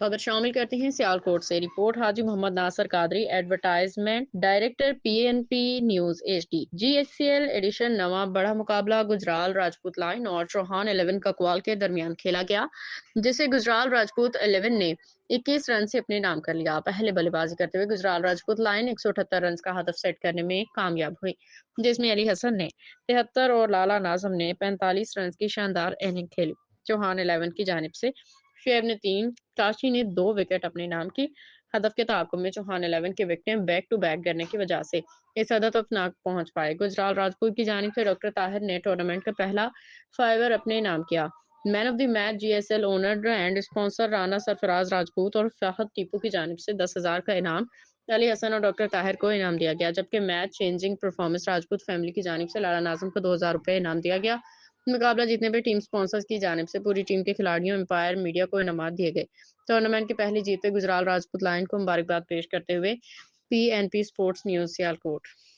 خبر شامل کرتے ہیں سیالکوٹ سے۔ Report Haji Muhammad Nasir Qadri, advertisement director PNP news HD۔ GSCL edition نواں بڑا مقابلہ گجرال راجپوت لائن اور چوہان 11 ککوال کے درمیان کھیلا گیا، جسے گجرال راجپوت 11 نے 21 رن سے اپنے نام کر لیا۔ پہلے بلے بازی کرتے ہوئے گجرال راجپوت لائن 178 رنز کا ہدف سیٹ کرنے میں کامیاب ہوئی، جس میں علی حسن نے 73 اور لالا ناظم نے 45 رنز کی شاندار اننگ کھیلی۔ چوہان 11 کی جانب سے شعیب نے 3، ٹاچی نے 2 وکٹ اپنے نام کی۔ ہدف کے تعاقب میں چوہان 11 کے وکٹیں بیک ٹو بیک گرنے کی وجہ سے اس ہدف ناک پہنچ پائے۔ گجرال راجپوت کی جانب سے ڈاکٹر طاہر نے ٹورنامنٹ کا پہلا 5 اپنے نام کیا۔ Man of the match GSL owner and sponsor Rana Sarfraz Rajput اور فہد ٹیپو کی جانب سے 10,000 کا انعام علی حسن اور ڈاکٹر طاہر کو انعام دیا گیا، جبکہ match changing performance Rajput family کی جانب سے لالا ناظم کو 2,000 روپے انعام دیا گیا۔ مقابلہ جیتنے پہ ٹیم اسپانسرز کی جانب سے پوری ٹیم کے کھلاڑیوں، امپائر، میڈیا کو انعامات دیے گئے۔ ٹورنامنٹ کی پہلی جیت پہ گجرال راجپوت لائن کو مبارکباد پیش کرتے ہوئے PNP سپورٹس نیوز سیالکوٹ۔